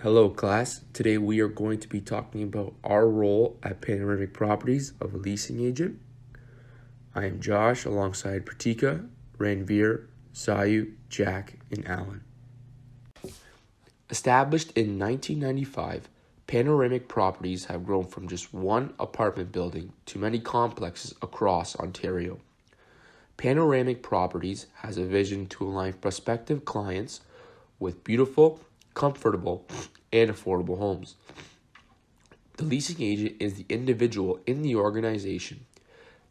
Hello class, today we are going to be talking about our role at Panoramic Properties of a leasing agent. I am Josh alongside Preetika, Ranvir, Ziyu, Jack, and Alan. Established in 1995, Panoramic Properties have grown from just one apartment building to many complexes across Ontario. Panoramic Properties has a vision to align prospective clients with beautiful, comfortable, and affordable homes. The leasing agent is the individual in the organization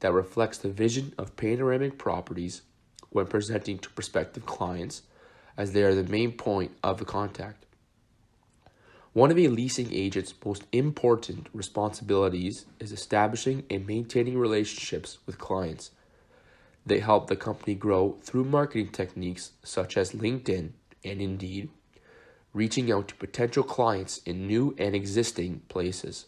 that reflects the vision of Panoramic Properties when presenting to prospective clients, as they are the main point of the contact. One of a leasing agent's most important responsibilities is establishing and maintaining relationships with clients. They help the company grow through marketing techniques such as LinkedIn and Indeed, reaching out to potential clients in new and existing places.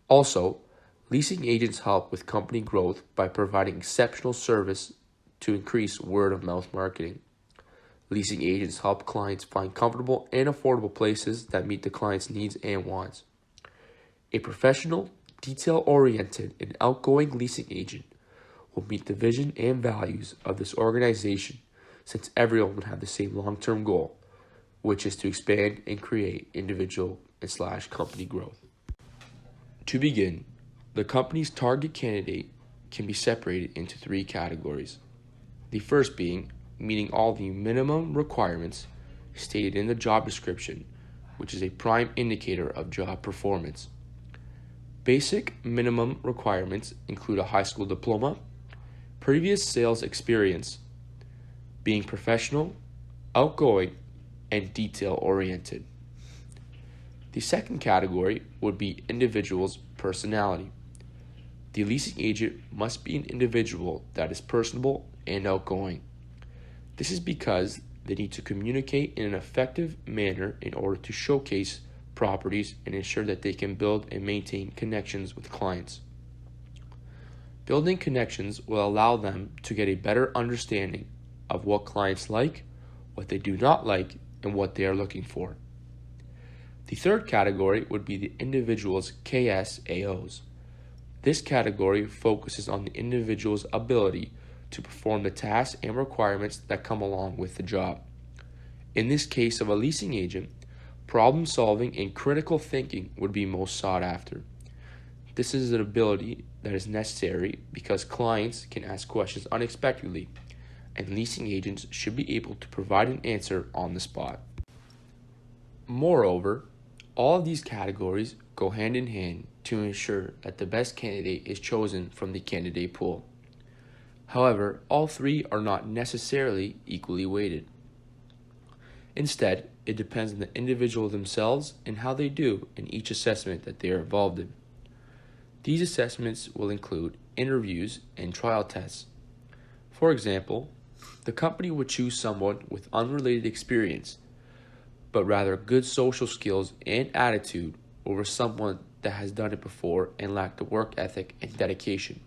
Also, leasing agents help with company growth by providing exceptional service to increase word-of-mouth marketing. Leasing agents help clients find comfortable and affordable places that meet the client's needs and wants. A professional, detail-oriented, and outgoing leasing agent will meet the vision and values of this organization, since everyone would have the same long-term goal, which is to expand and create individual and company growth. To begin, the company's target candidate can be separated into three categories. The first being meeting all the minimum requirements stated in the job description, which is a prime indicator of job performance. Basic minimum requirements include a high school diploma, previous sales experience, being professional, outgoing, and detail-oriented. The second category would be individual's personality. The leasing agent must be an individual that is personable and outgoing. This is because they need to communicate in an effective manner in order to showcase properties and ensure that they can build and maintain connections with clients. Building connections will allow them to get a better understanding of what clients like, what they do not like, and what they are looking for. The third category would be the individual's KSAOs. This category focuses on the individual's ability to perform the tasks and requirements that come along with the job. In this case of a leasing agent, problem solving and critical thinking would be most sought after. This is an ability that is necessary because clients can ask questions unexpectedly, and leasing agents should be able to provide an answer on the spot. Moreover, all of these categories go hand in hand to ensure that the best candidate is chosen from the candidate pool. However, all three are not necessarily equally weighted. Instead, it depends on the individual themselves and how they do in each assessment that they are involved in. These assessments will include interviews and trial tests. For example, the company would choose someone with unrelated experience, but rather good social skills and attitude over someone that has done it before and lacked the work ethic and dedication.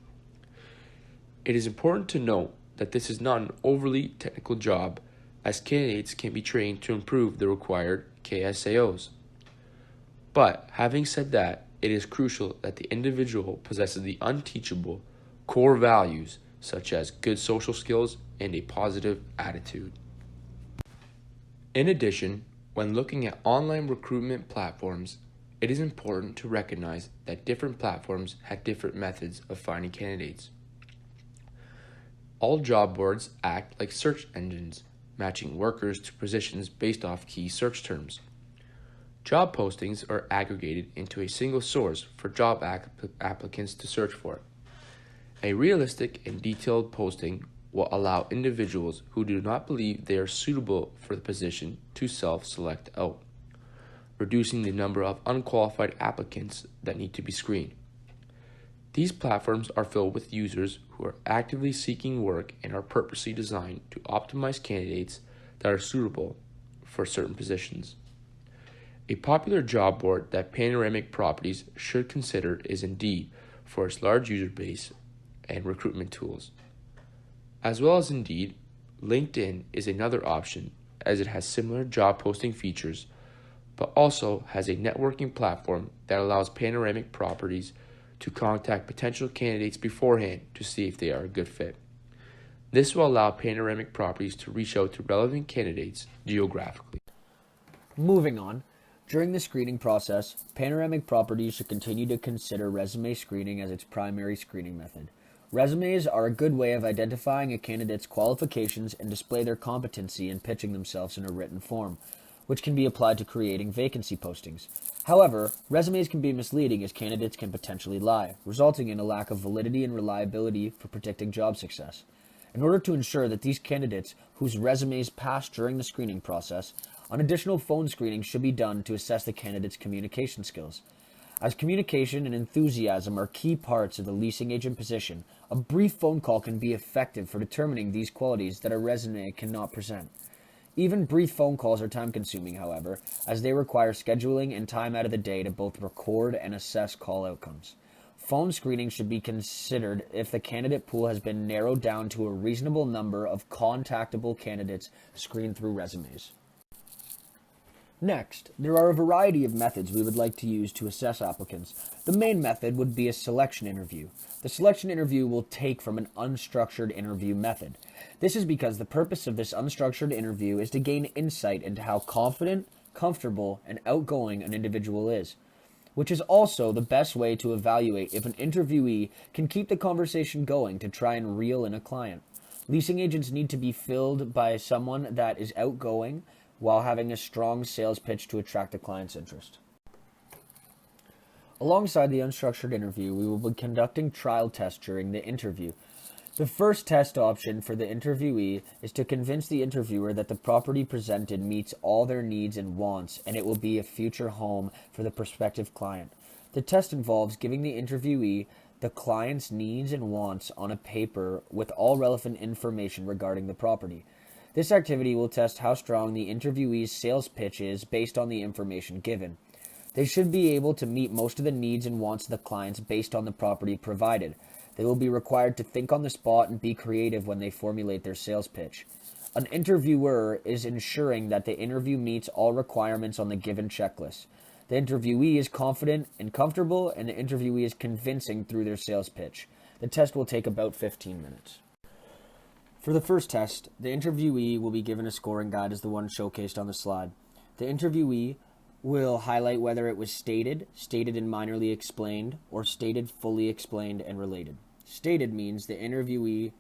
It is important to note that this is not an overly technical job, as candidates can be trained to improve the required KSAOs. But having said that, it is crucial that the individual possesses the unteachable core values such as good social skills and a positive attitude. In addition, when looking at online recruitment platforms, it is important to recognize that different platforms have different methods of finding candidates. All job boards act like search engines, matching workers to positions based off key search terms. Job postings are aggregated into a single source for job applicants to search for. A realistic and detailed posting will allow individuals who do not believe they are suitable for the position to self-select out, reducing the number of unqualified applicants that need to be screened. These platforms are filled with users who are actively seeking work and are purposely designed to optimize candidates that are suitable for certain positions. A popular job board that Panoramic Properties should consider is Indeed for its large user base and recruitment tools. As well as Indeed, LinkedIn is another option as it has similar job posting features, but also has a networking platform that allows Panoramic Properties to contact potential candidates beforehand to see if they are a good fit. This will allow Panoramic Properties to reach out to relevant candidates geographically. Moving on, during the screening process, Panoramic Properties should continue to consider resume screening as its primary screening method. Resumes are a good way of identifying a candidate's qualifications and display their competency in pitching themselves in a written form, which can be applied to creating vacancy postings. However, resumes can be misleading as candidates can potentially lie, resulting in a lack of validity and reliability for predicting job success. In order to ensure that these candidates whose resumes pass during the screening process, an additional phone screening should be done to assess the candidate's communication skills. As communication and enthusiasm are key parts of the leasing agent position, a brief phone call can be effective for determining these qualities that a resume cannot present. Even brief phone calls are time-consuming, however, as they require scheduling and time out of the day to both record and assess call outcomes. Phone screening should be considered if the candidate pool has been narrowed down to a reasonable number of contactable candidates screened through resumes. Next, there are a variety of methods we would like to use to assess applicants. The main method would be a selection interview. The selection interview will take from an unstructured interview method. This is because the purpose of this unstructured interview is to gain insight into how confident, comfortable, and outgoing an individual is, which is also the best way to evaluate if an interviewee can keep the conversation going to try and reel in a client. Leasing agents need to be filled by someone that is outgoing, while having a strong sales pitch to attract the client's interest. Alongside the unstructured interview, we will be conducting trial tests during the interview. The first test option for the interviewee is to convince the interviewer that the property presented meets all their needs and wants, and it will be a future home for the prospective client. The test involves giving the interviewee the client's needs and wants on a paper with all relevant information regarding the property. This activity will test how strong the interviewee's sales pitch is based on the information given. They should be able to meet most of the needs and wants of the clients based on the property provided. They will be required to think on the spot and be creative when they formulate their sales pitch. An interviewer is ensuring that the interview meets all requirements on the given checklist. The interviewee is confident and comfortable, and the interviewee is convincing through their sales pitch. The test will take about 15 minutes. For the first test, the interviewee will be given a scoring guide as the one showcased on the slide. The interviewee will highlight whether it was stated, stated and minorly explained, or stated, fully explained, and related. Stated means the interviewee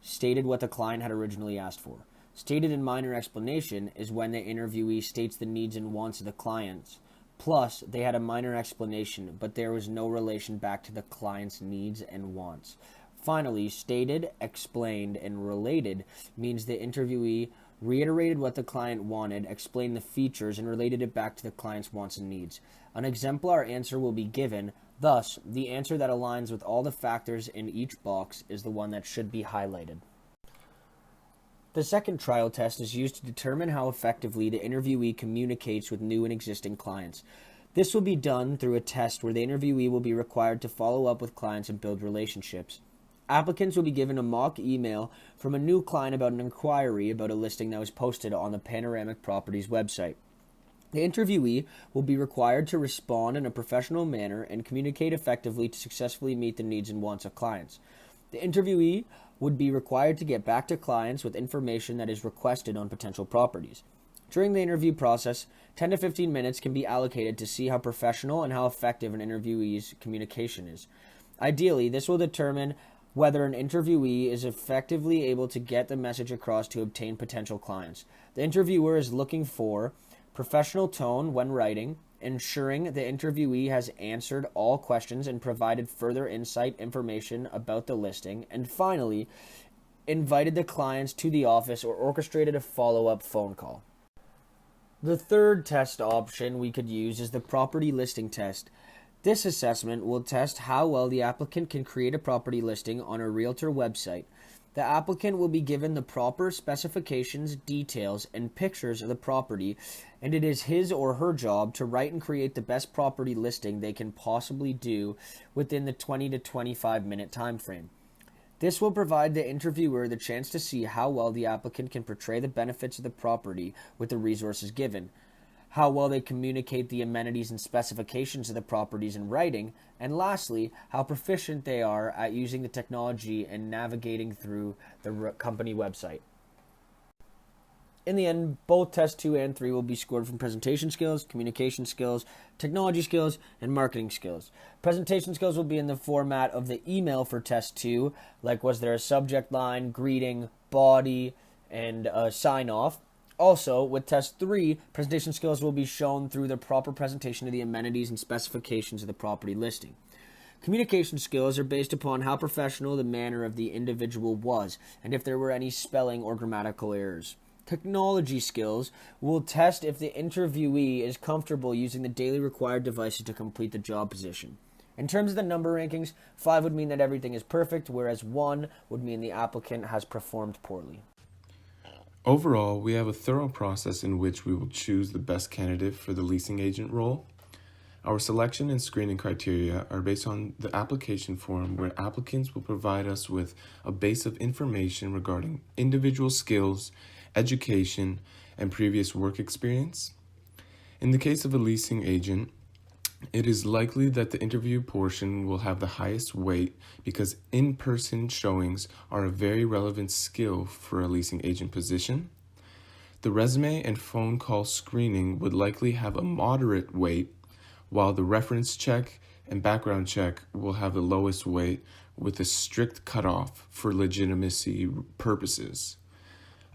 stated what the client had originally asked for. Stated and minor explanation is when the interviewee states the needs and wants of the clients, plus they had a minor explanation, but there was no relation back to the client's needs and wants. Finally, stated, explained, and related means the interviewee reiterated what the client wanted, explained the features, and related it back to the client's wants and needs. An exemplar answer will be given. Thus, the answer that aligns with all the factors in each box is the one that should be highlighted. The second trial test is used to determine how effectively the interviewee communicates with new and existing clients. This will be done through a test where the interviewee will be required to follow up with clients and build relationships. Applicants will be given a mock email from a new client about an inquiry about a listing that was posted on the Panoramic Properties website. The interviewee will be required to respond in a professional manner and communicate effectively to successfully meet the needs and wants of clients. The interviewee would be required to get back to clients with information that is requested on potential properties. During the interview process, 10 to 15 minutes can be allocated to see how professional and how effective an interviewee's communication is. Ideally, this will determine whether an interviewee is effectively able to get the message across to obtain potential clients. The interviewer is looking for professional tone when writing, ensuring the interviewee has answered all questions and provided further insight information about the listing, and finally, invited the clients to the office or orchestrated a follow-up phone call. The third test option we could use is the property listing test. This assessment will test how well the applicant can create a property listing on a realtor website. The applicant will be given the proper specifications, details, and pictures of the property, and it is his or her job to write and create the best property listing they can possibly do within the 20 to 25 minute time frame. This will provide the interviewer the chance to see how well the applicant can portray the benefits of the property with the resources given. how well they communicate the amenities and specifications of the properties in writing, and lastly, how proficient they are at using the technology and navigating through the company website. In the end, both Test 2 and 3 will be scored from presentation skills, communication skills, technology skills, and marketing skills. Presentation skills will be in the format of the email for Test 2, like was there a subject line, greeting, body, and a sign-off. Also, with Test 3, presentation skills will be shown through the proper presentation of the amenities and specifications of the property listing. Communication skills are based upon how professional the manner of the individual was, and if there were any spelling or grammatical errors. Technology skills will test if the interviewee is comfortable using the daily required devices to complete the job position. In terms of the number rankings, 5 would mean that everything is perfect, whereas 1 would mean the applicant has performed poorly. Overall, we have a thorough process in which we will choose the best candidate for the leasing agent role. Our selection and screening criteria are based on the application form, where applicants will provide us with a base of information regarding individual skills, education, and previous work experience. In the case of a leasing agent, it is likely that the interview portion will have the highest weight because in-person showings are a very relevant skill for a leasing agent position. The resume and phone call screening would likely have a moderate weight, while the reference check and background check will have the lowest weight with a strict cutoff for legitimacy purposes.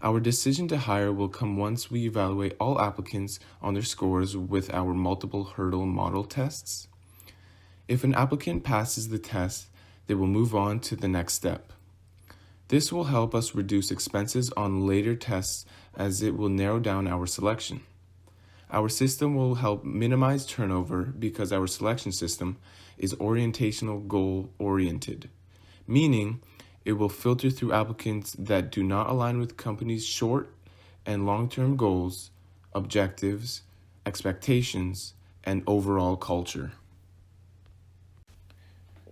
Our decision to hire will come once we evaluate all applicants on their scores with our multiple hurdle model tests. If an applicant passes the test, they will move on to the next step. This will help us reduce expenses on later tests as it will narrow down our selection. Our system will help minimize turnover because our selection system is orientational goal-oriented, meaning it will filter through applicants that do not align with companies' short and long-term goals, objectives, expectations, and overall culture.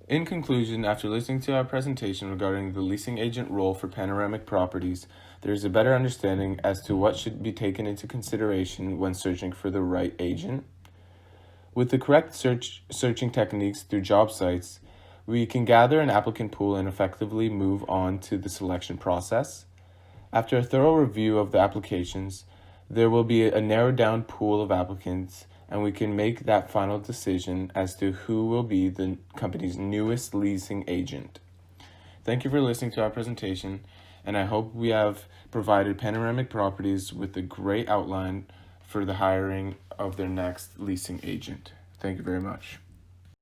In conclusion, after listening to our presentation regarding the leasing agent role for Panoramic Properties, there is a better understanding as to what should be taken into consideration when searching for the right agent. With the correct searching techniques through job sites, we can gather an applicant pool and effectively move on to the selection process. After a thorough review of the applications, there will be a narrowed down pool of applicants, and we can make that final decision as to who will be the company's newest leasing agent. Thank you for listening to our presentation, and I hope we have provided Panoramic Properties with a great outline for the hiring of their next leasing agent. Thank you very much.